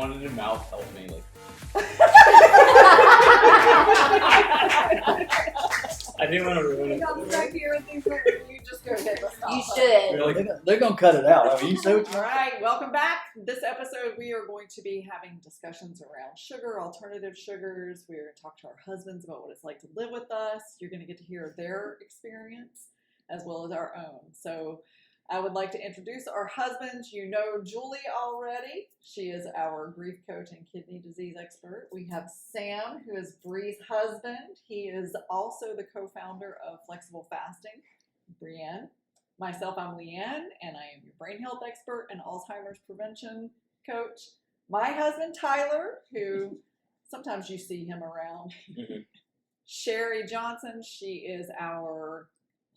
wanted to mouth help me. Like, I didn't want to ruin it. I'm stuck here with these words. You just go hit the stop You button. should. They're gonna cut it out. I mean, you say what you All right, welcome back. This episode, we are going to be having discussions around sugar, alternative sugars. We're going to talk to our husbands about what it's like to live with us. You're going to get to hear their experience as well as our own. So I would like to introduce our husbands. You know Julie already. She is our grief coach and kidney disease expert. We have Sam, who is Bree's husband. He is also the co-founder of Flexible Fasting. Breanne. Myself, I'm Leigh Ann, and I am your brain health expert and Alzheimer's prevention coach. My husband, Tyler, who sometimes you see him around. Sheri Johnson, she is our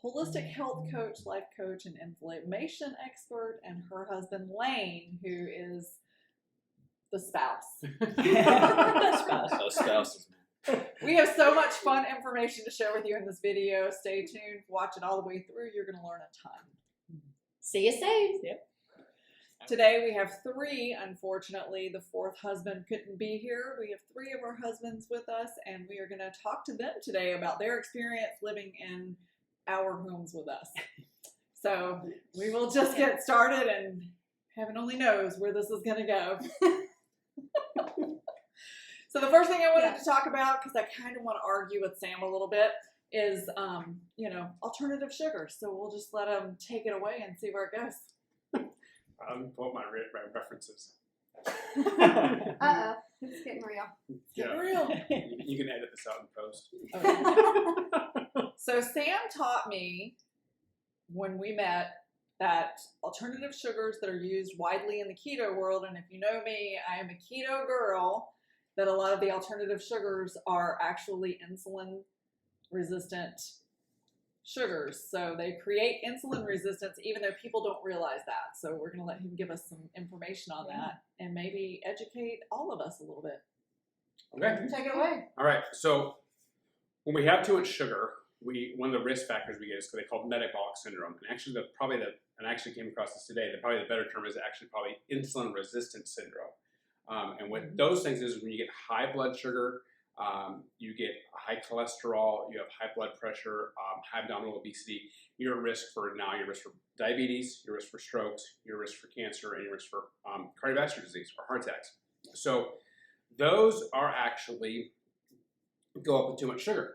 holistic health coach, life coach, and inflammation expert. And her husband, Lane, who is the spouse. Spouses. We have so much fun information to share with you in this video. Stay tuned. Watch it all the way through. You're going to learn a ton. See you soon. Yep. Today we have three. Unfortunately, the fourth husband couldn't be here. We have three of our husbands with us, and we are going to talk to them today about their experience living in our homes with us. So we will just get started, and heaven only knows where this is going to go. So the first thing I wanted to talk about, because I kind of want to argue with Sam a little bit, is, alternative sugars. So we'll just let him take it away and see where it goes. Pull up my references. Uh-oh, it's getting real. Get Yeah. real. You can edit this out in post. Okay. So Sam taught me when we met that alternative sugars that are used widely in the keto world, and if you know me, I am a keto girl, that a lot of the alternative sugars are actually insulin resistant sugars. So they create insulin resistance even though people don't realize that. So we're going to let him give us some information on that and maybe educate all of us a little bit. Okay. Take it away. All right. So when we have too much sugar, one of the risk factors we get is what they call metabolic syndrome. And actually, and I actually came across this today. Probably the better term is actually probably insulin resistant syndrome. And what those things is when you get high blood sugar, you get high cholesterol, you have high blood pressure, high abdominal obesity, you're at risk for diabetes, you're at risk for strokes, you're at risk for cancer, and you're at risk for cardiovascular disease or heart attacks. So those are actually go up with too much sugar.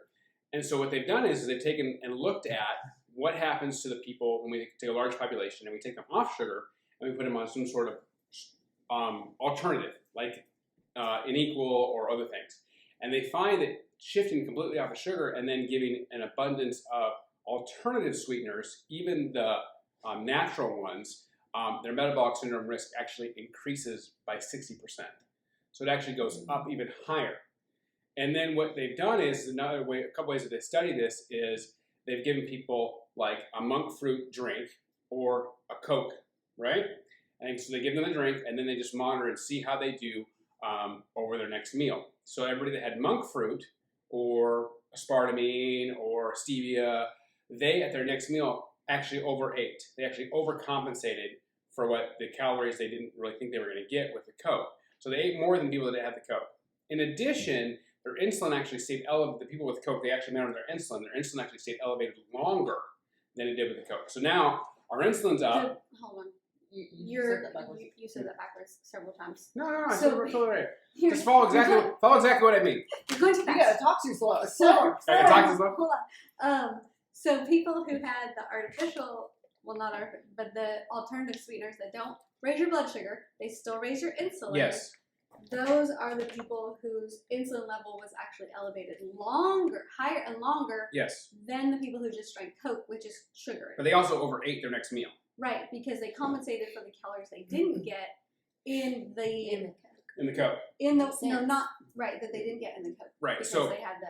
And so what they've done is they've taken and looked at what happens to the people when we take a large population and we take them off sugar and we put them on some sort of alternative, like an equal or other things. And they find that shifting completely off of sugar and then giving an abundance of alternative sweeteners, even the natural ones, their metabolic syndrome risk actually increases by 60%. So it actually goes up even higher. And then what they've done is a couple ways that they study this is they've given people like a monk fruit drink or a Coke, right? And so they give them a drink, and then they just monitor and see how they do over their next meal. So everybody that had monk fruit or aspartame or stevia, they at their next meal actually overate. They actually overcompensated for what the calories they didn't really think they were going to get with the Coke. So they ate more than people that had the Coke. In addition, their insulin actually stayed elevated. The people with Coke, they actually measured their insulin. Their insulin actually stayed elevated longer than it did with the Coke. So now our insulin's up. Hold on. You said that backwards. You said that backwards several times. No, I So said totally right. Here, Just follow exactly what I mean. You're going too You fast. gotta talk too slow. So, I gotta talk too slow? hold on. So people who had the artificial, well, not artificial, but the alternative sweeteners that don't raise your blood sugar, they still raise your insulin. Yes. Those are the people whose insulin level was actually elevated higher and longer Yes. than the people who just drank Coke, which is sugar. But they also overate their next meal. Right, because they compensated for the calories they didn't get in the that they didn't get in the Coke. Right. Because So they had the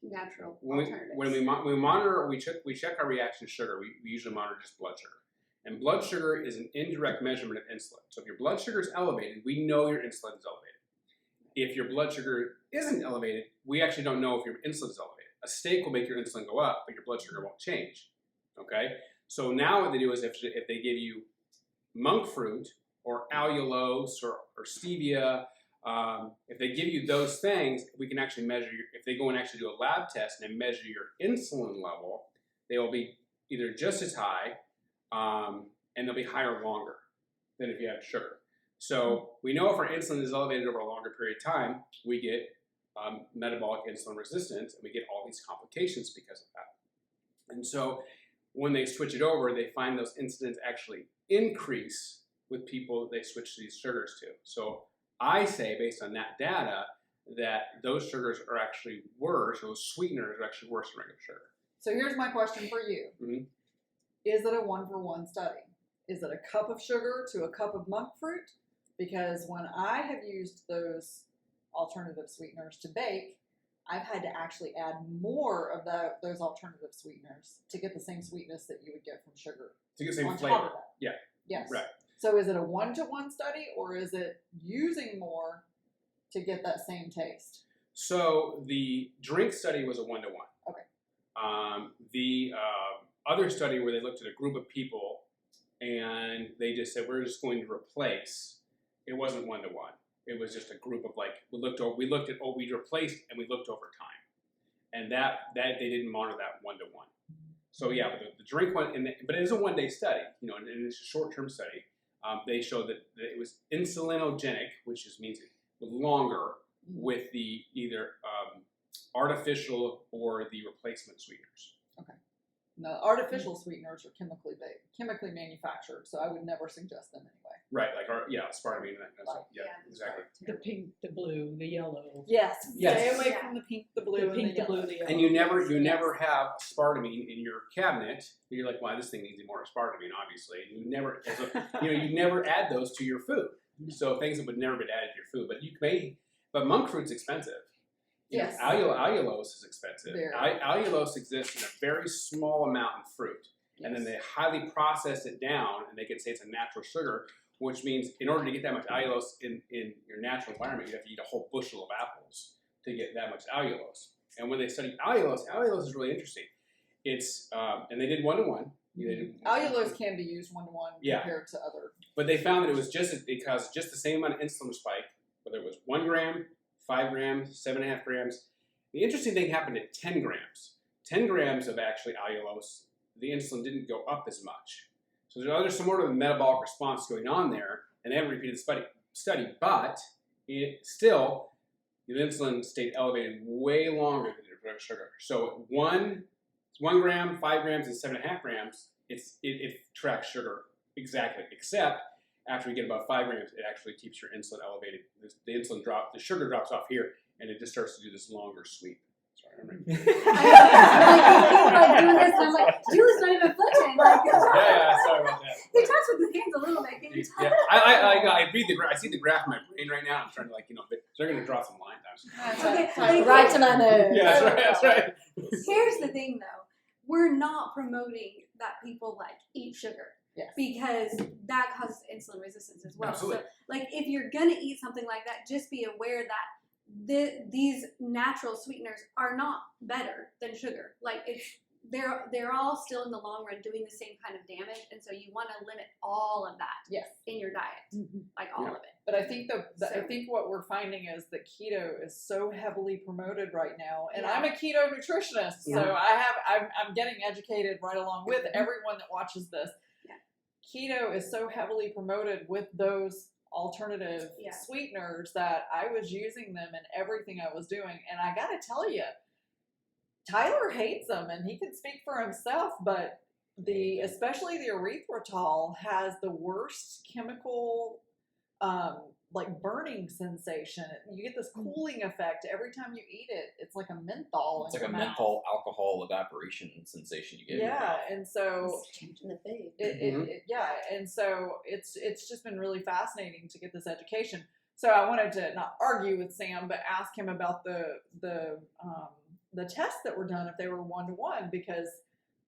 natural when alternatives. we monitor or we check our reaction to sugar, we usually monitor just blood sugar. And blood sugar is an indirect measurement of insulin. So if your blood sugar is elevated, we know your insulin is elevated. If your blood sugar isn't elevated, we actually don't know if your insulin is elevated. A steak will make your insulin go up, but your blood sugar won't change. Okay? So now what they do is if they give you monk fruit or allulose or stevia, if they give you those things, we can actually measure if they go and actually do a lab test and measure your insulin level, they will be either just as high, and they'll be higher longer than if you have sugar. So we know if our insulin is elevated over a longer period of time, we get metabolic insulin resistance, and we get all these complications because of that. And so when they switch it over, they find those incidents actually increase with people they switch these sugars to. So I say, based on that data, that those sugars are actually worse, those sweeteners are actually worse than regular sugar. So here's my question for you. Mm-hmm. Is it a 1-for-1 study? Is it a cup of sugar to a cup of monk fruit? Because when I have used those alternative sweeteners to bake, I've had to actually add more of those alternative sweeteners to get the same sweetness that you would get from sugar. To get the same on flavor. top of that. Yeah. Yes. Right. So is it a 1-to-1 study, or is it using more to get that same taste? So the drink study was a 1-to-1. Okay. The other study where they looked at a group of people and they just said, we're just going to replace, it wasn't 1-to-1. It was just a group of we looked at we replaced and we looked over time. And that they didn't monitor that 1-to-1. So yeah, but the drink one, but it is a 1-day study, and it's a short-term study. They showed that it was insulinogenic, which just means it was longer with the either artificial or the replacement sweeteners. Okay. Now, artificial sweeteners are chemically manufactured, so I would never suggest them anyway. Right, aspartame and that kind of stuff. Yeah, exactly. The pink, the blue, the yellow. Yes. Yes. Stay away from the pink, the blue, The and pink, the the blue, yellow. the yellow. And you never have aspartame in your cabinet. You're like, well, this thing needs more aspartame, obviously. You never add those to your food. So things that would never been added to your food, but monk fruit's expensive. Yes. Allulose is expensive. Very. Allulose exists in a very small amount in fruit. Yes. And then they highly process it down, and they can say it's a natural sugar, which means in order to get that much allulose in your natural environment, you have to eat a whole bushel of apples to get that much allulose. And when they study allulose is really interesting. It's and they did 1-to-1. Allulose can be used 1-to-1 Yeah. compared to other. But they found that it was just the same amount of insulin spike, whether it was 1 gram, 5 grams, 7.5 grams. The interesting thing happened at 10 grams. 10 grams of actually allulose, the insulin didn't go up as much. So there's some sort of metabolic response going on there, and they haven't repeated the study, but it still, the insulin stayed elevated way longer than the regular sugar. So 1 gram, 5 grams, and 7.5 grams, it tracks sugar exactly, except after you get about 5 grams, it actually keeps your insulin elevated. The sugar drops off here, and it just starts to do this longer sweep. Sorry, I'm doing this, and I'm like, Julie's not even flinching. yeah, sorry about that. He talks with his hands a little bit. Can you tell? Yeah, I see the graph in my brain right now. I'm trying to they're going to draw some line times. Okay, Right to my nose. Yeah, that's right. Here's the thing, though. We're not promoting that people eat sugar. Yes. Because that causes insulin resistance as well. Absolutely. So, if you're gonna eat something like that, just be aware that these natural sweeteners are not better than sugar. They're all still in the long run doing the same kind of damage, and so you want to limit all of that Yes. in your diet, all of it. But I think I think what we're finding is that keto is so heavily promoted right now, and Yeah. I'm a keto nutritionist, so I'm getting educated right along with everyone that watches this. Yeah. Keto is so heavily promoted with those alternative Yeah. sweeteners that I was using them in everything I was doing, and I got to tell you, Tyler hates them, and he can speak for himself, but especially the erythritol has the worst chemical burning sensation. You get this cooling effect every time you eat it. It's like a menthol. It's in like a your mouth. menthol alcohol evaporation sensation you get. in your Yeah, mouth. and so It's changing the food. and so it's just been really fascinating to get this education. So I wanted to not argue with Sam, but ask him about the tests that were done if they were 1-to-1, because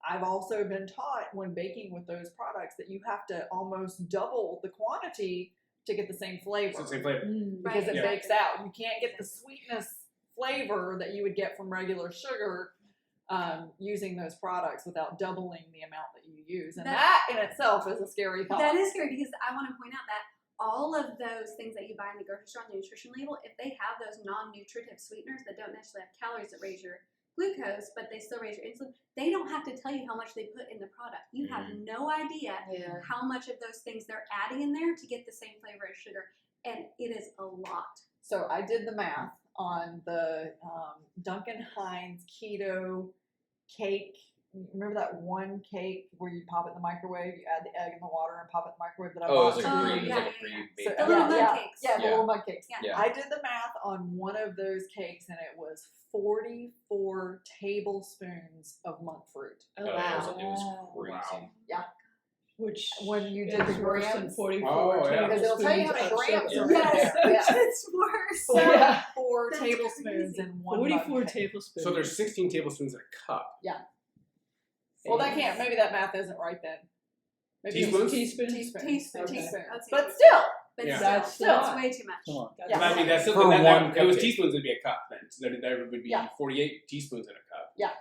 I've also been taught when baking with those products that you have to almost double the quantity to get the same flavor. It's the same flavor. Because it Yeah. bakes out. You can't get the sweetness flavor that you would get from regular sugar using those products without doubling the amount that you use. And that in itself is a scary thought. That is scary because I want to point out that all of those things that you buy in the grocery store on the nutrition label, if they have those non-nutritive sweeteners that don't necessarily have calories that raise your glucose, but they still raise your insulin, they don't have to tell you how much they put in the product. You have no idea Yeah. how much of those things they're adding in there to get the same flavor as sugar, and it is a lot. So I did the math on the Duncan Hines keto cake. Remember that one cake where you pop it in the microwave, you add the egg in the water and pop it in the microwave that I Oh, bought? it was like Oh, a pre, yeah, like a yeah, pre-baked. The little mud cakes. Yeah, the Yeah. little mud cakes. Yeah. I did the math on one of those cakes and it was 44 tablespoons of monk fruit. Oh, It wow. was crazy. Wow. Which When you did is the worse than grams, 44 Oh, yeah. because it'll tell you how many tablespoons of grams sugar. are in Yes, there. Yeah. it's worse. Oh, yeah. 4 That's tablespoons crazy. in one 44 mug cake. tablespoons. So there's 16 tablespoons in a cup. Well, that can't. Maybe that math isn't right then. Maybe Teaspoons? Teaspoons? Teaspoons. Okay. Teaspoons. But still, But Yeah. That's still, not- that's way too much. Come on. Yeah. I mean, that's For something that, one if it was cupcake. teaspoons, it'd be a cup then. So there would be Yeah. 48 teaspoons in a cup. Yeah.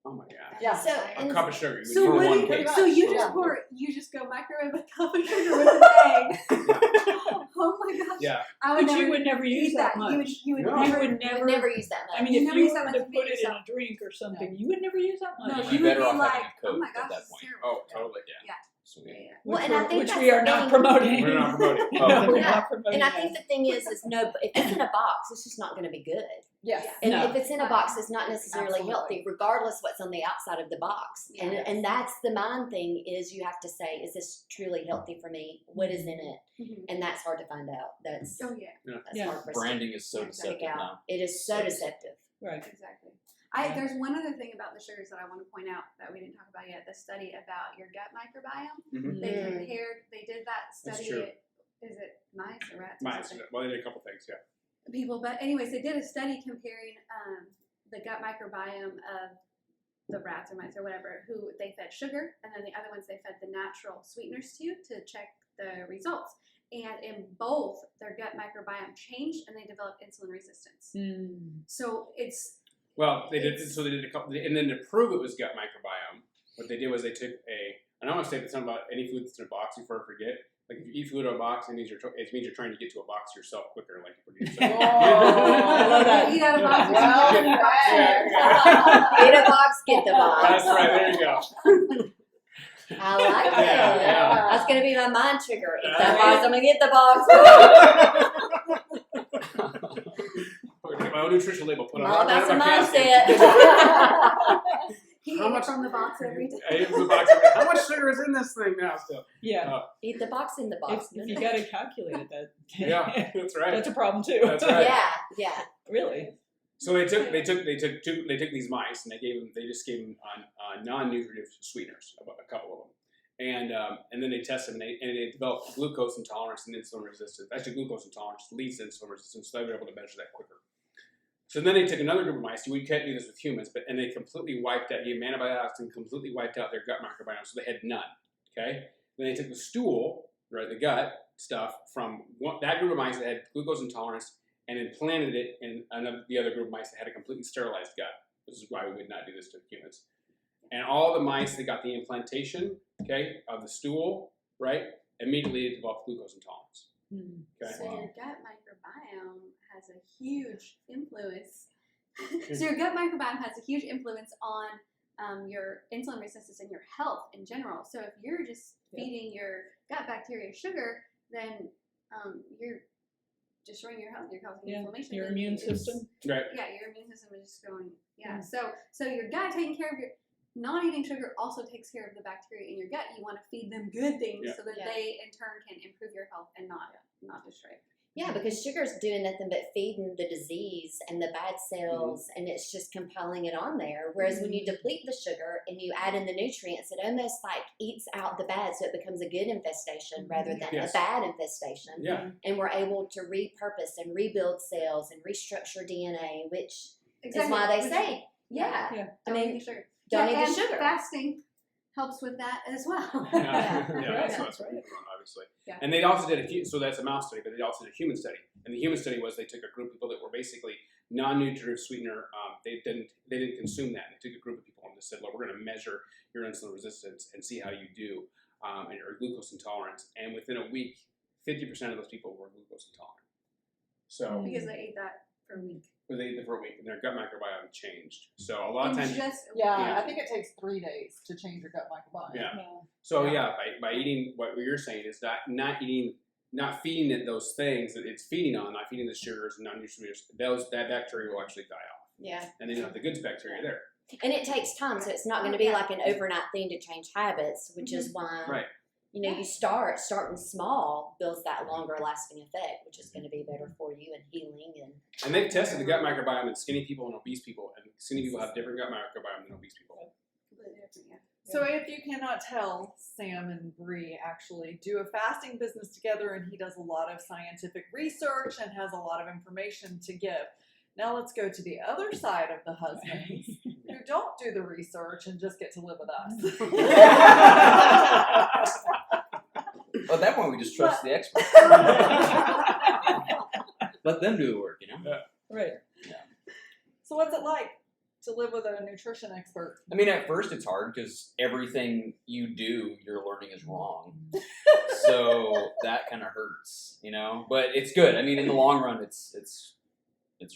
Oh my god. yeah. So, A and cup of sugar. You would So need what one do you, cake. so you Yeah. just pour, you just go microwave a cup of sugar with an egg. Oh my gosh. Yeah. I would But never you would never use eat that that. much. You would No. never. You would I would never. never use that much. I mean, You if never you use that were much to to put make it in a yourself. drink or something, you would never use that much. No, You'd you be would better be off like, having a Coke oh my at gosh, that this is point. terrible. Oh, totally. Yeah. Sweet. Yeah. Well, and I think which that's we are the not thing. promoting. We're not promoting. Oh. No, we're Yeah. not promoting And I that. think the thing is no, if it's in a box, it's just not going to be good. Yes. And No. if it's in a box, it's not necessarily Absolutely. healthy, regardless what's on the outside of the box. Yes. And that's the mind thing is you have to say, is this truly healthy for me? What is in it? Mhm. And that's hard to find out. That's Oh yeah, that's Yeah. hard for us to Branding is so pick deceptive out. now. It is so deceptive. Right. exactly. Yeah. There's one other thing about the sugars that I want to point out that we didn't talk about yet. The study about your gut microbiome. Mhm. They Mm. compared. They did that That's study. true. Is it mice or rats? or Mice. something? Well, they did a couple things. Yeah. People, but anyways, they did a study comparing the gut microbiome of the rats or mice or whatever who they fed sugar, and then the other ones they fed the natural sweeteners to check the results. And in both, their gut microbiome changed, and they developed insulin resistance. Mm. So it's Well, they did. So they did a couple, and then to prove it was gut microbiome, what they did was they took a. And I want to say something about any food that's in a box before I forget. Like if you eat food in a box, it means it means you're trying to get to a box yourself quicker, like you produce. Oh, I love that. You eat out of box. Well you eat box. said. Get a box, get the box. That's right. There you go. I like it. Yeah, yeah. That's going to be my mind trigger. Eat Right. that box, I'm going to get the box. Get my own nutrition label. Put on All it right about in some my mindset. casket. He How ate much- from the box every day. I ate from the box. How much sugar is in this thing now? Still. Yeah. Eat the box in the box. If you got to calculate it, that Yeah, that's right. that's a problem too. That's right. Yeah. Really. So they took these mice and they just gave them non-nutritive sweeteners, a couple of them, and then they tested them and they developed glucose intolerance and insulin resistance. Actually, glucose intolerance leads to insulin resistance, so they were able to measure that quicker. So then they took another group of mice. We can't do this with humans, and they completely wiped out, gave them antibiotics and completely wiped out their gut microbiome, so they had none. Okay. Then they took the stool, right, the gut stuff from that group of mice that had glucose intolerance, and implanted it in the other group of mice that had a completely sterilized gut. This is why we would not do this to humans. And all the mice that got the implantation, okay, of the stool, right, immediately developed glucose intolerance. Mm. Okay. So your gut microbiome has a huge influence. So your gut microbiome has a huge influence on your insulin resistance and your health in general. So if you're just feeding your gut bacteria sugar, then you're destroying your health. You're causing inflammation. Your and immune it's- system. Right. Yeah, your immune system is just going. Yeah. So your gut taking care of your. Not eating sugar also takes care of the bacteria in your gut. You want to feed them good things Yeah. so that Yeah. they in turn can improve your health and not destroy it. Yeah, because sugar's doing nothing but feeding the disease and the bad cells, and it's just compiling it on there. Whereas when you deplete the sugar and you add in the nutrients, it almost like eats out the bad, so it becomes a good infestation rather than Yes. a bad infestation. Yeah. And we're able to repurpose and rebuild cells and restructure DNA, which Exactly. is why they Which- say, Yeah. I Don't mean, eat the sugar. don't eat the and sugar. Fasting helps with that as well. Yeah, Yeah. that's right, obviously. Yeah. And they also did so that's a mouse study, but they also did a human study. And the human study was they took a group of people that were basically non-nutritive sweetener. They didn't consume that. And they took a group of people and just said, "Look, we're going to measure your insulin resistance and see how you do and your glucose intolerance." And within a week, 50% of those people were glucose intolerant. So because they ate that for a week. they ate it for a week, and their gut microbiome changed. So a lot of And times, just Yeah, I think it takes 3 days to change your gut microbiome. yeah. Yeah. So Yeah. by eating what you're saying is not feeding it those things that it's feeding on, not feeding the sugars and non-nutritious, that bacteria will actually die off, Yeah. and then you have the good bacteria there. And it takes time, so it's not going to be like an overnight thing to change habits, which is why, Right. you starting small builds that longer lasting effect, which is going to be better for you and healing. And they've tested the gut microbiome in skinny people and obese people, and skinny people have different gut microbiome than obese people. completely different, yeah. So if you cannot tell, Sam and Bree actually do a fasting business together, and he does a lot of scientific research and has a lot of information to give. Now let's go to the other side of the husbands who don't do the research and just get to live with us. Well, at that point, we just trust the experts. Let them do the work, you know? Right. So what's it like to live with a nutrition expert? I mean, at first it's hard because everything you do, you're learning is wrong. So that kind of hurts, you know? But it's good. I mean, in the long run, it's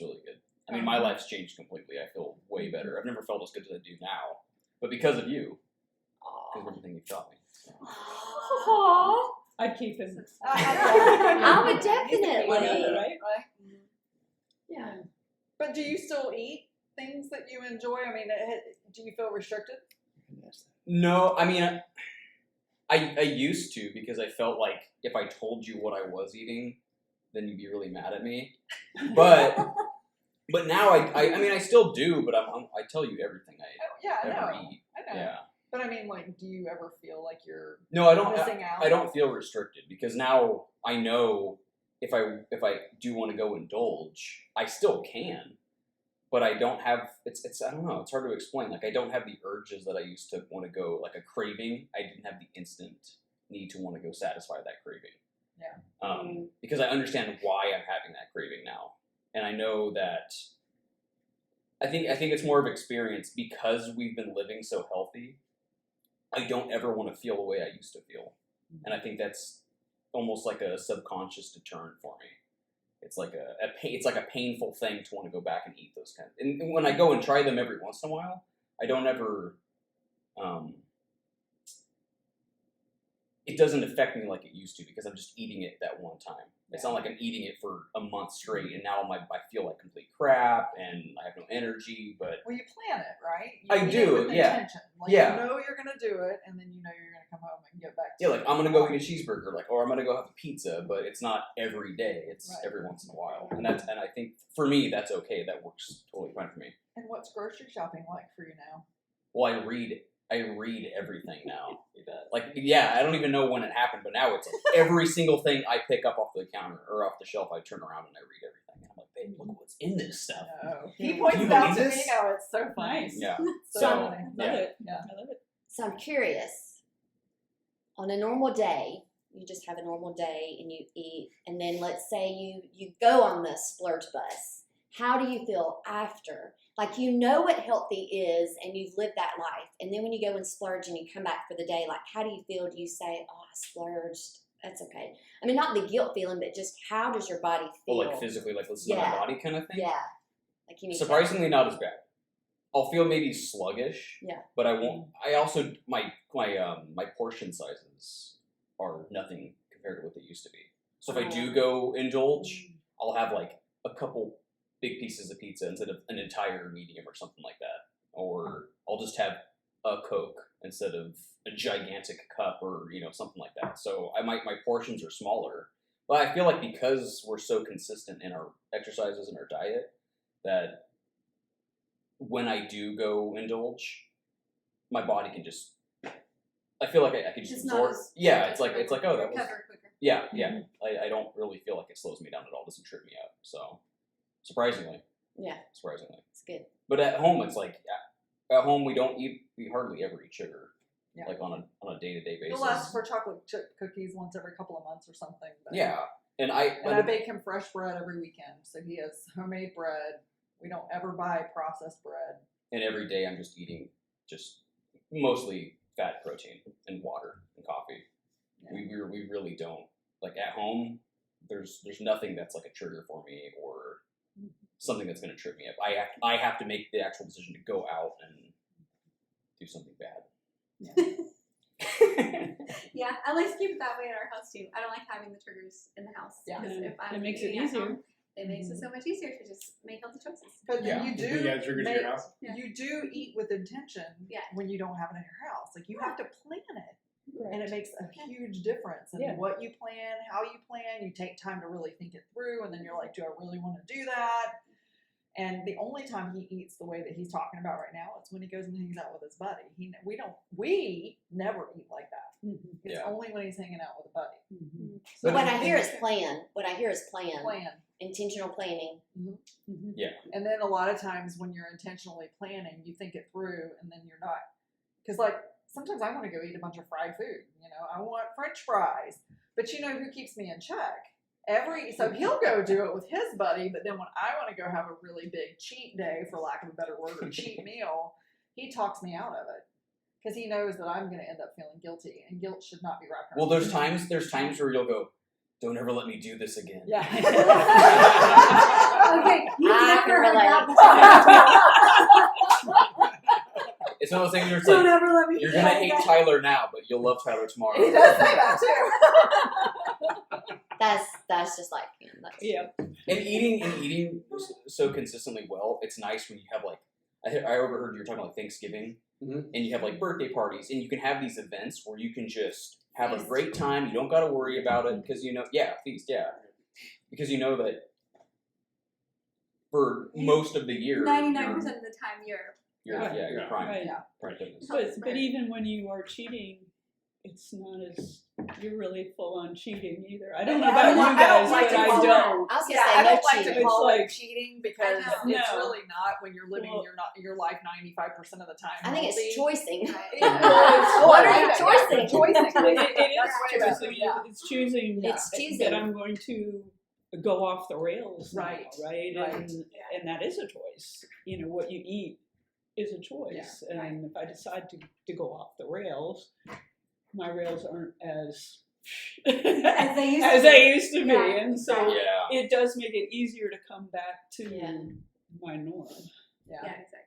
really good. I mean, my life's changed completely. I feel way better. I've never felt as good as I do now. But because of you. Because of everything you've taught me. So. Aww. I'd keep him. I would definitely. Right? Right? Yeah. But do you still eat things that you enjoy? I mean, do you feel restricted? No, I mean, I used to because I felt like if I told you what I was eating, then you'd be really mad at me. But now I mean I still do, but I tell you everything I ever eat. I know. Yeah. But I mean, like, do you ever feel like you're No, I don't. missing out? I don't feel restricted because now I know if I do want to go indulge, I still can. But I don't have. It's I don't know. It's hard to explain. Like I don't have the urges that I used to want to go. Like a craving, I didn't have the instant need to want to go satisfy that craving. Yeah. Because I understand why I'm having that craving now, and I know that. I think it's more of experience because we've been living so healthy. I don't ever want to feel the way I used to feel, and I think that's almost like a subconscious deterrent for me. It's like it's like a painful thing to want to go back and eat those kind. And when I go and try them every once in a while, I don't ever. It doesn't affect me like it used to because I'm just eating it that one time. It's not like I'm eating it for a month straight and now I feel like complete crap and I have no energy. But Well, you plan it, right? You I eat do, it with yeah. intention. Like, Yeah. You know you're gonna do it, and then you know you're gonna come home and get back to yeah, it. like I'm gonna go eat a cheeseburger, or I'm gonna go have a pizza, but it's not every day. It's Right. every once in a while, and I think for me that's okay. That works totally fine for me. And what's grocery shopping like for you now? Well, I read everything now. Like, yeah, I don't even know when it happened, but now it's like every single thing I pick up off the counter or off the shelf, I turn around and I read everything. And I'm like, babe, look what's in this stuff. No. He Yeah. points Do it you out to believe me this? now. It's so funny. Nice. Yeah. So So, funny. Love yeah. it. Yeah. I love it. So I'm curious. On a normal day, you just have a normal day and you eat, and then let's say you go on the splurge bus. How do you feel after? Like you know what healthy is and you've lived that life. And then when you go and splurge and you come back for the day, like how do you feel? Do you say, oh, I splurged? That's okay. I mean, not the guilt feeling, but just how does your body feel? Well, like physically, like listen to Yeah. my body kind of thing. Yeah. Like you need Surprisingly, not as bad. I'll feel maybe sluggish. Yeah. But I won't. I also my portion sizes are nothing compared to what they used to be. So if I do go indulge, I'll have like a couple big pieces of pizza instead of an entire medium or something like that. Or I'll just have a Coke instead of a gigantic cup or, something like that. So my portions are smaller. But I feel like because we're so consistent in our exercises and our diet, that when I do go indulge, my body can just, I feel like I can just It's not absorb. as- Yeah, it's like, oh, that was, recover quicker. yeah. I don't really feel like it slows me down at all. It doesn't trip me out. So, surprisingly. It's good. But at home, it's like, at home we hardly ever eat sugar. Yeah. Like on a day-to-day basis. He'll ask for chocolate chip cookies once every couple of months or something. But Yeah. And I bake him fresh bread every weekend, so he has homemade bread. We don't ever buy processed bread. And every day I'm just eating just mostly fat, protein, and water and coffee. Yeah. We really don't like at home, there's nothing that's like a trigger for me or something that's going to trip me up. I have to make the actual decision to go out and do something bad. Yeah, I like to keep it that way at our house too. I don't like having the triggers in the house. Yeah. Because if I'm It makes it eating at easier. home, it makes it so much easier to just make healthy choices. But then you do You got triggers in your house? Yeah. you do eat with intention Yeah. when you don't have it in your house. Like you have to plan it. And it makes a huge difference in Yeah. what you plan, how you plan. You take time to really think it through, and then you're like, do I really want to do that? And the only time he eats the way that he's talking about right now is when he goes and hangs out with his buddy. We never eat like that. It's Yeah. only when he's hanging out with a buddy. But what I hear is plan. What I hear is plan. Plan. Intentional planning. And then a lot of times when you're intentionally planning, you think it through, and then you're not. Because like sometimes I want to go eat a bunch of fried food. I want French fries. But you know who keeps me in check? So he'll go do it with his buddy, but then when I want to go have a really big cheat day, for lack of a better word, or cheat meal, he talks me out of it. Because he knows that I'm going to end up feeling guilty, and guilt should not be wrapped around. Well, there's times where you'll go, don't ever let me do this again. Yeah. Okay, you I can never heard relate. that It's one of those things where it's Don't like, ever let me you're do going to that hate again. Tyler now, but you'll love Tyler tomorrow. He does say that too. That's just like him. Yeah. And eating so consistently well, it's nice when you have like, I overheard you were talking about like Thanksgiving, Mhm. and you have like birthday parties, and you can have these events where you can just have a Feast. great time. You don't got to worry about it because feast, because you know that for most of the year, 99% of the time you're you're Right. you're Yeah. prime. Right. Yeah. Prime fitness. But even when you are cheating, it's not as you're really full on cheating either. I don't know I about don't you like- I guys, don't like but to I call it- don't. I was gonna Yeah, say I no don't like cheating. to It's call like- it cheating because I know. it's No. really not when you're living Well- your life 95% of the time. I think it's healthy. choicing. What are you choicing? Choicing. It is That's way better, choosing. yeah. It's choosing. It's choosing. that I'm going to go off the rails. now, Right. right. Right. And that is a choice. What you eat is a choice. Yeah. And if I decide to go off the rails, my rails aren't as As they used to as be. they used to be, Yeah. and so Yeah. it does make it easier to come back to Yeah. my norm. Yeah. Yeah, exactly.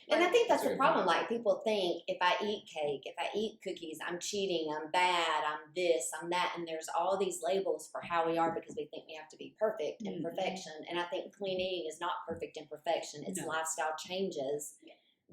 And I think that's That's a the good problem. point. Like people think if I eat cake, if I eat cookies, I'm cheating, I'm bad, I'm this, I'm that, and there's all these labels for how we are because we think we have to be perfect and Mhm. perfection. And I think clean eating is not perfect and perfection. It's No. lifestyle changes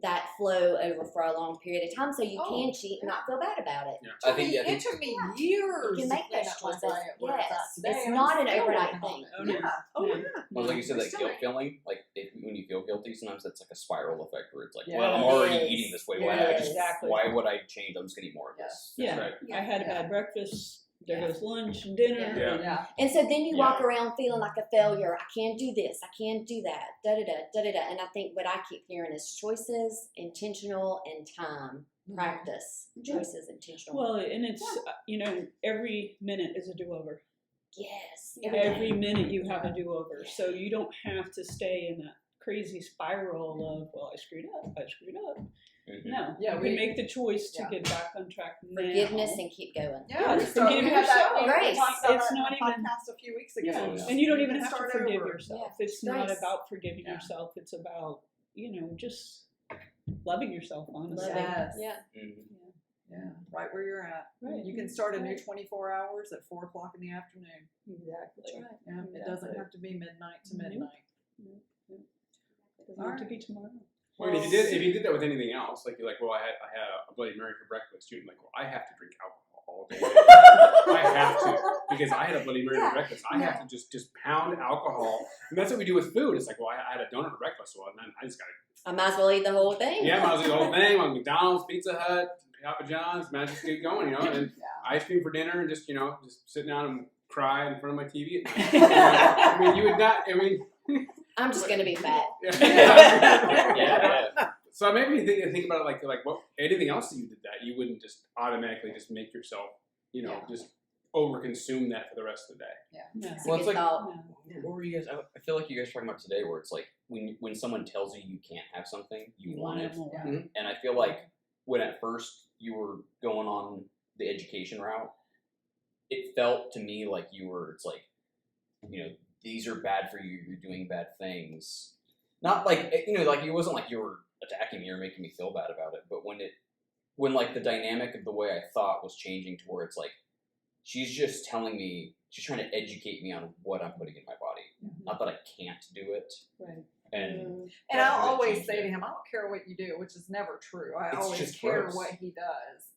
that flow over for a long period of time, so you Oh, can cheat and not feel bad about it. I think it took me years You to make clean those up my choices. diet where it's at Yes. today, It's and not I'm an still overnight working on thing. it. Oh, no. Yeah. Oh Yeah. yeah. Well, like you said, We're that still guilt like- feeling, like when you feel guilty, sometimes it's like a spiral effect where it's like, Yeah. well, I'm It already is. eating this way. Yes. Why would I change? I'm just gonna eat more of this. Yeah. Right. I had a bad breakfast. There goes lunch and dinner. Yeah. Yeah. Yeah. And so then you Yeah. walk around feeling like a failure. I can't do this. I can't do that. Da da da da da da. And I think what I keep hearing is choices, intentional, and time. Practice. Choices, intentional. Well, and it's every minute is a do-over. Yes. Yeah. Every minute you have a do-over, so you don't have to stay in that crazy spiral of I screwed up. Mhm. No, Yeah, you we- can make the choice to yeah. get back on track now. Forgiveness and keep going. Yeah, we Just started- forgive we had that- yourself. we Grace. talked about It's that in not the even- podcast a few weeks ago. Yeah. Yeah. And you don't You even can have to start forgive over. yourself. Yeah. It's not Grace. about forgiving Yeah. yourself. It's about just loving yourself. Honestly, Loving. Yes. Yeah. Mhm. Yeah, right where you're at. Right. You can start a new 24 hours at 4:00 in the afternoon. Exactly. That's right. Yeah, it doesn't have to be midnight to Nope. midnight. It doesn't have to be tomorrow. Well, and if you did that with anything else, like you're like, well, I had a Bloody Mary for breakfast. You're like, well, I have to drink alcohol all day. I have to because I had a Bloody Mary for breakfast. I have to just pound alcohol, and that's what we do with food. It's like, well, I had a donut for breakfast, well, and then I just got I might as well eat the whole thing. I was the whole thing on McDonald's, Pizza Hut, Papa John's, man, just get going, and ice cream for dinner, and just just sit down and cry in front of my TV at night. I mean, you would not. I mean. I'm just gonna be fat. Yeah. So maybe think about it like what anything else that you did that you wouldn't just automatically just make yourself just overconsume that for the rest of the day. Yeah. It's Well, a it's good like- thought. What were you guys? I feel like you guys were talking about today, where it's like when someone tells you can't have something, you want it. more. Yeah. And I feel like when at first you were going on the education route, it felt to me like you were. It's like, you know, these are bad for you. You're doing bad things. Not like, you know, like it wasn't like you were attacking me or making me feel bad about it. But when like the dynamic of the way I thought was changing to where it's like, she's just telling me, she's trying to educate me on what I'm putting in my body. Not that I can't do it. Right. And And that I'll really always changed say it. to him, I don't care what you do, which is never true. I It's always just care gross. what he does.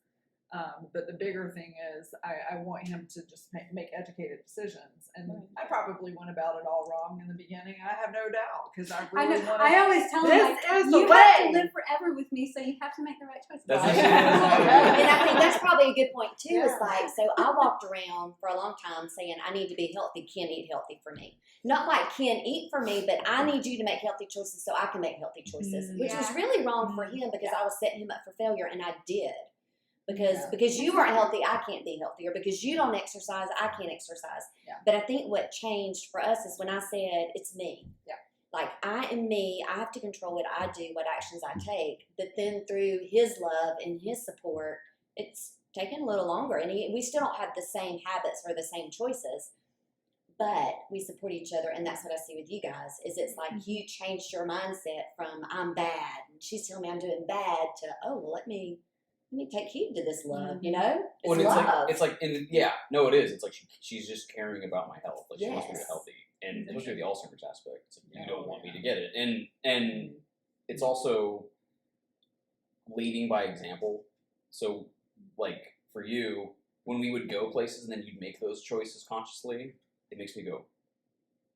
But the bigger thing is, I want him to just make educated decisions. And I probably went about it all wrong in the beginning. I have no doubt, because I I really know. wanted. I always tell him, This like, is the you have to way. live forever with me, so you have to make the right choices. That's Right. what she was. And I think that's probably a good point too. Is Yeah. like, so I walked around for a long time saying I need to be healthy. Ken, eat healthy for me. Not like Ken, eat for me, but I need you to make healthy choices so I can make healthy choices, which was Yeah. really wrong for him because I was setting him up for failure, and I did. Because Yeah. because you aren't healthy, I can't be healthy, or because you don't exercise, I can't exercise. Yeah. But I think what changed for us is when I said it's me. Yeah. Like I am me. I have to control what I do, what actions I take. But then through his love and his support, it's taken a little longer, and we still don't have the same habits or the same choices. But we support each other, and that's what I see with you guys. Is it's like you changed your mindset from I'm bad, and she's telling me I'm doing bad, to well, let me take heed to this love. You know, Well, it's love. like, it's like, no, it is. It's like she's just caring about my health. Like she wants me to be Yes. healtty, and especially the Alzheimer's aspect. It's like, you don't want me to get it, and it's also leading by example. So, like for you, when we would go places and then you'd make those choices consciously, it makes me go,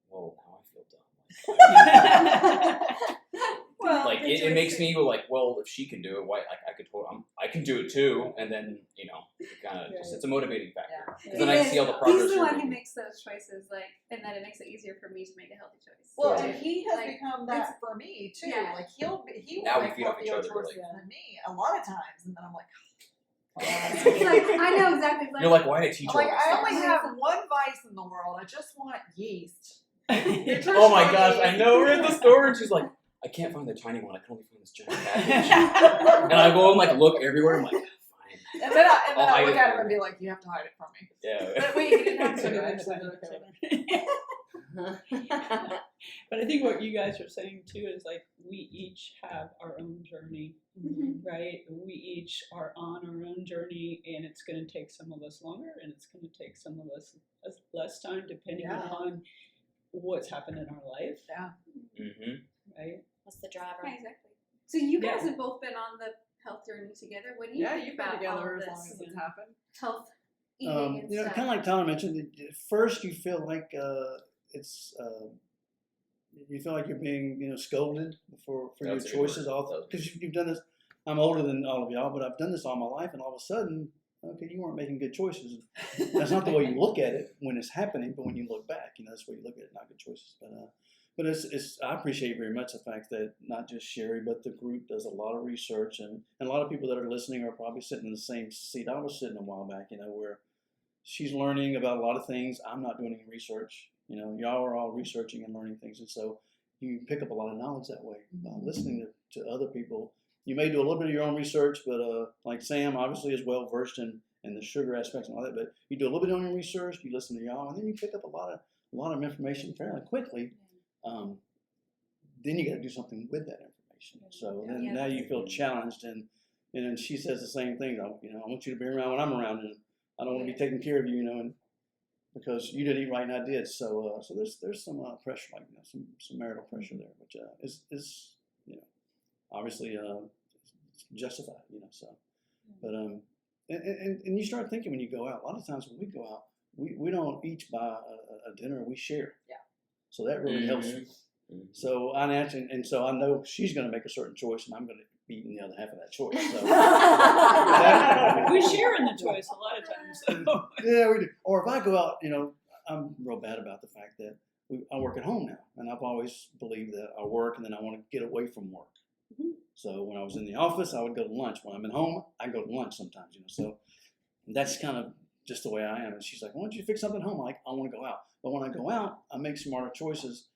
well, now I feel dumb. Well, Like it makes me go like, well, if she can do it, why I can do it too. And then it kind of just, it's a motivating factor. Because then I see all the progress. He's the you're one who making. makes those choices, like, and that it makes it easier for me to make a healthy choice. Well, Yeah. and he has Like, become that for me too. Yeah. Like he will Now we make feed off each healthier other, choices really. than me a lot of times, and then I'm like, It's like, I know exactly. Like, You're like, why did I teach I'm her like, all I this only stuff? have one vice in the world. I just want yeast. Oh my gosh, I know. We're in the store and she's like, I can't find the tiny one. I can only find this giant package. And I go and like look everywhere. I'm like, fine. And then I'll I hide look it at from him and you. be like, you have to hide it from me. Yeah. But wait, he didn't have to. Right? So okay. But I think what you guys are saying too is like we each have our own journey, right? We each are on our own journey, and it's going to take some of us longer, and it's going to take some of us less time, depending Yeah. on what's happened in our life, Yeah. Mm-hmm. right? What's the driver? Yeah, exactly. So you guys Yeah. have both been on the health journey together. What do you Yeah, think you've been about all together of as long this as it's happened. health, eating, and stuff? Kind of like Tyler mentioned, at first you feel like it's you feel like you're being scolded for your That's a good choices, word. because you've done this. I'm older than all of y'all, but I've done this all my life, and all of a sudden, okay, you weren't making good choices. That's not the way you look at it when it's happening, but when you look back, that's the way you look at it, not good choices. But it's I appreciate very much the fact that not just Sheri, but the group does a lot of research, and a lot of people that are listening are probably sitting in the same seat I was sitting a while back, where she's learning about a lot of things. I'm not doing any research. Y'all are all researching and learning things, and so you pick up a lot of knowledge that way by listening to other people. You may do a little bit of your own research, but like Sam obviously is well versed in the sugar aspects and all that. But you do a little bit of your own research, you listen to y'all, and then you pick up a lot of information fairly quickly. Then you got to do something with that information. So then now you feel challenged, and she says the same thing. I want you to be around when I'm around, and I don't want to be taking care of you, and because you didn't eat right and I did. So there's some pressure, like some marital pressure there, which is obviously justified. So, but and you start thinking when you go out. A lot of times when we go out, we don't each buy a dinner. We share. Yeah. So that really helps. Mm-hmm. So so I know she's going to make a certain choice, and I'm going to be eating the other half of that choice. So We share in the choice a lot of times. So. yeah, we do. Or if I go out, I'm real bad about the fact that I work at home now, and I've always believed that I work and then I want to get away from work. So when I was in the office, I would go to lunch. When I'm at home, I go to lunch sometimes. So that's kind of just the way I am. And she's like, "Why don't you fix something at home?" I'm like, I want to go out. But when I go out, I make smarter choices.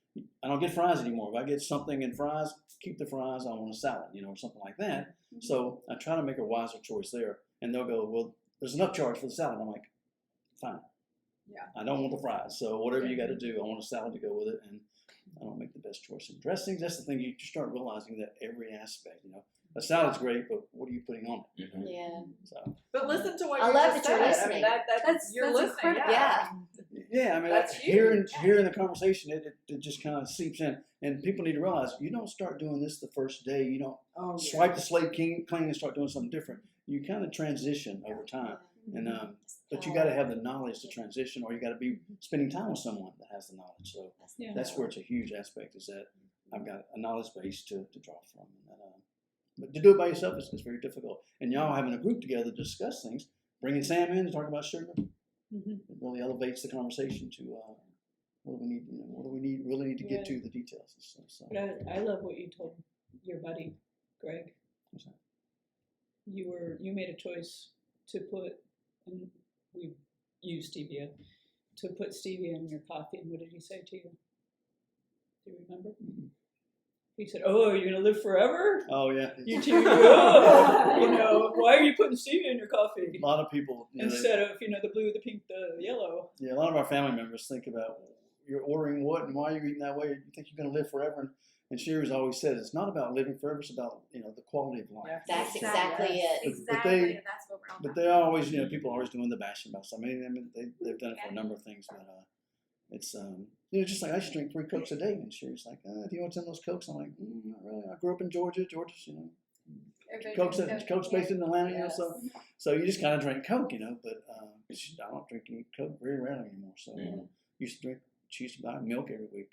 I don't get fries anymore. If I get something in fries, keep the fries. I want a salad, or something like that. So I try to make a wiser choice there. And they'll go, "Well, there's an upcharge for the salad." I'm like, "Fine, Yeah. I don't want the fries. So whatever you got to do, I want a salad to go with it, and I don't make the best choice in dressings. That's the thing. You start realizing that every aspect. A salad's great, but what are you putting on it? Mhm. Yeah. So But listen to what I you love just that you're said. I mean, That's you're listening. incredible. Yeah. yeah, I mean, That's hearing huge. the conversation, it just kind of seeps in, and people need to realize you don't start doing this the first day. You don't Oh, swipe the slate clean and start doing something different. You kind of transition over time, and but you got to have the knowledge to transition, or you got to be spending time with someone that has the knowledge. So Yeah. that's where it's a huge aspect, is that I've got a knowledge base to draw from. But to do it by yourself is very difficult. And y'all having a group together to discuss things, bringing Sam in to talk about sugar, Mhm. it really elevates the conversation to what do we need, what do we really need to get to the details and stuff. So But I love what you told your buddy, Greg. what's that? You made a choice to put, and we use stevia, to put stevia in your coffee. And what did he say to you? Do you remember? He said, "Oh, you're gonna live forever? Oh yeah, You two, oh, why are you putting stevia in your coffee a lot of people, instead of the blue, the pink, the yellow?" a lot of our family members think about you're ordering what and why you're eating that way. You think you're going to live forever, and Sheri's always said it's not about living forever; it's about the quality of life. Yeah. That's exactly it. Exactly. That's what we're all But about. they always, people are always doing the bashing about stuff. I mean, they've done it for a number of things, but it's just like I used to drink 3 Cokes a day, and Sheri's like, do you know what's in those Cokes? I'm like, not really. I grew up in Georgia's, Everybody Coke's drinks Coke's Coke, based in Atlanta, Yes. So you just kind of drink Coke, but I don't drink any Coke very rarely anymore. So used to drink, she used to buy milk every week,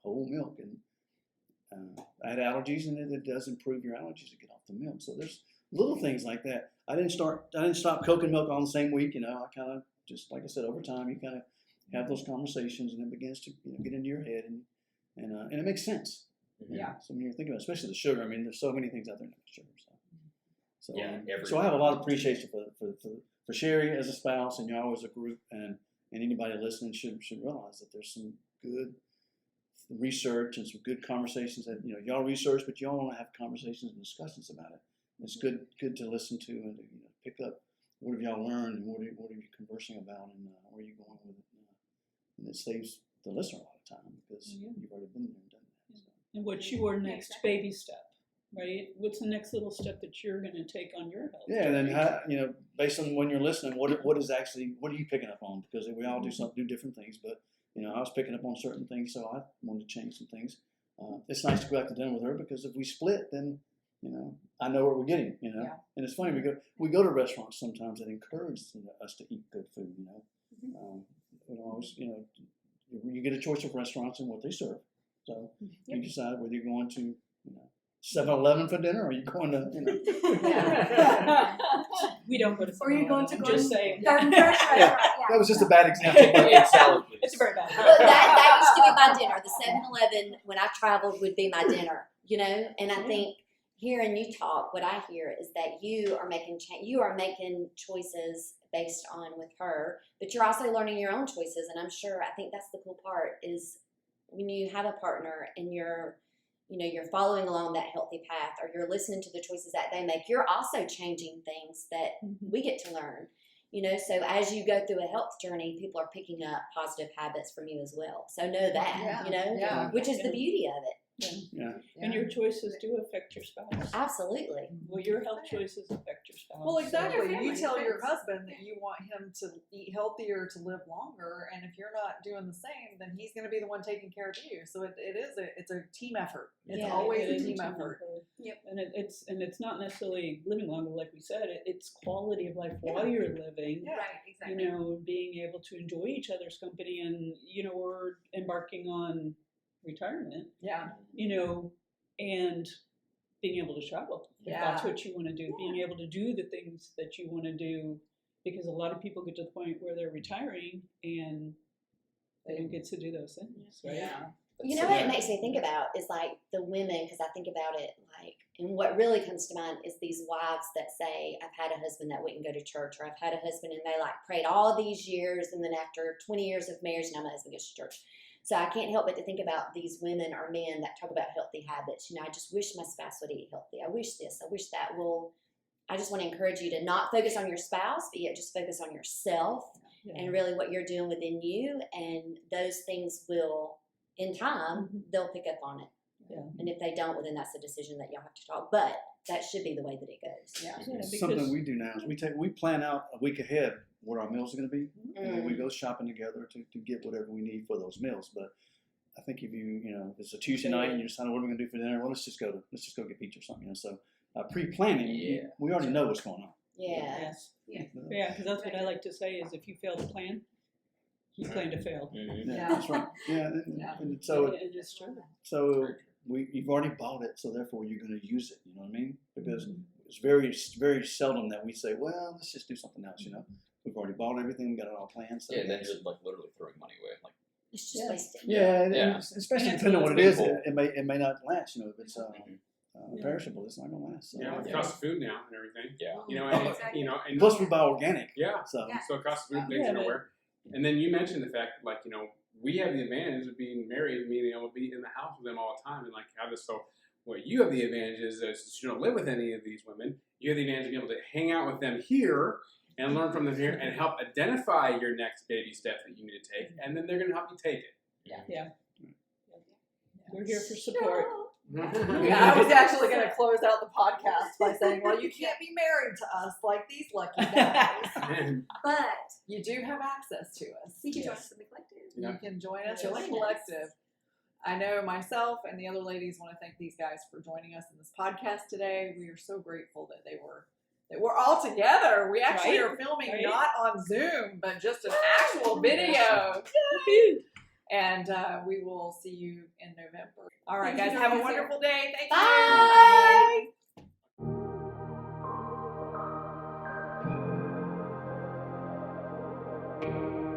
whole milk, and I had allergies, and it does improve your allergies to get off the milk. So there's little things like that. I didn't stop Coke and milk on the same week. I kind of just, like I said, over time you kind of have those conversations, and it begins to get into your head, and it makes sense. Yeah. So when you're thinking about, especially the sugar, I mean, there's so many things out there with sugar. So Yeah, so I have a lot of appreciation for Sheri as a spouse, and y'all as a group, and anybody listening should realize that there's some good research and some good conversations that y'all research, but y'all want to have conversations and discussions about it. It's good to listen to and to pick up what have y'all learned, and what are you conversing about, and where are you going with it, and it saves the listener a lot of time because you've already been there and done that. So. And what's your next baby step, right? What's the next little step that you're going to take on your health? Yeah, and then based on when you're listening, what are you picking up on? Because we all do different things, but I was picking up on certain things, so I wanted to change some things. It's nice to go out to dinner with her because if we split, then I know what we're getting. Yeah. And it's funny, we go to restaurants sometimes that encourage us to eat good food. You get a choice of restaurants and what they serve. So you decide whether you're going to 7-Eleven for dinner, or you're going to We don't go to. Or you're going to I'm go just to saying. Garden Fresh restaurant. Yeah. That was just a bad example. It's salad, please. It's very bad. That used to be my dinner. The 7-Eleven when I traveled would be my dinner, And I think hearing you talk, what I hear is that you are making choices based on with her, but you're also learning your own choices. And I think that's the cool part is when you have a partner and you're following along that healthy path, or you're listening to the choices that they make, you're also changing things that we get to learn. So as you go through a health journey, people are picking up positive habits from you as well. So know that, which is the beauty of it. Yeah. And your choices do affect your spouse. Absolutely. Well, your health choices affect your spouse. Well, exactly. Your You family tell your affects- husband that you want him to eat healthier, to live longer, and if you're not doing the same, then he's going to be the one taking care of you. So it's a team effort. It's Yeah, always It a is team effort. Yep. And it's not necessarily living longer, like we said. It's quality of life while you're living. Yeah. Right, exactly. Being able to enjoy each other's company, and we're embarking on retirement. Yeah. And being able to travel. If Yeah. that's what you want to do. Being able to do the things that you want to do, because a lot of people get to the point where they're retiring and they don't get to do those things, right? Yeah. What it makes me think about is like the women, because I think about it and what really comes to mind is these wives that say, I've had a husband that wouldn't go to church, or I've had a husband and they prayed all these years, and then after 20 years of marriage, now my husband goes to church. So I can't help but to think about these women or men that talk about healthy habits. I just wish my spouse would eat healthy. I wish this, I wish that. Well, I just want to encourage you to not focus on your spouse, but yet just focus on yourself and really what you're doing within you. And those things will, in time, they'll pick up on it. Yeah. And if they don't, well, then that's a decision that y'all have to talk. But that should be the way that it goes. Yeah. Something we do now is we plan out a week ahead what our meals are going to be, and we Mm. go shopping together to get whatever we need for those meals. But I think if if it's a Tuesday night and you're deciding what we're going to do for dinner, well, let's just go get pizza or something. So pre-planning, we already know what's going on. Yeah. Yes. Yeah. Yeah, because that's what I like to say is if you fail to plan, you plan to fail. Mm-hmm. Yeah. That's right. Yeah, and so It is true. you've already bought it, so therefore you're going to use it. You know what I mean? Because it's very, very seldom that we say, well, let's just do something else. We've already bought everything, we got it all planned. So Yeah, and then you're like literally throwing money away. Like, It's just wasted. yeah, Yeah. especially And depending on what it it's is, cool. it may not last. If it's Yeah. perishable, it's not going to last. So. It costs of food now and everything. yeah. And Exactly. and Plus, we buy organic. yeah, So Yeah. so it costs food, things, Yeah, where. And then you mentioned the fact, like, we have the advantage of being married and being able to be in the house with them all the time and like have this. So what you have the advantage is since you don't live with any of these women, you have the advantage of being able to hang out with them here and learn from them here and help identify your next baby step that you need to take, and then they're going to help you take it. We're here for support. Yeah, I was actually going to close out the podcast by saying, well, you can't be married to us like these lucky guys, But you do have access to us. you can join Yes. us in the collective. Yeah. You can join us in Join the us. collective. I know myself and the other ladies want to thank these guys for joining us in this podcast today. We are so grateful that we're all together. We actually Right? are filming Right? not on Zoom, but just an actual video. And we will see you in November. All right, Thank guys, you, have a Sarah. wonderful day. Thank Bye. you. Bye.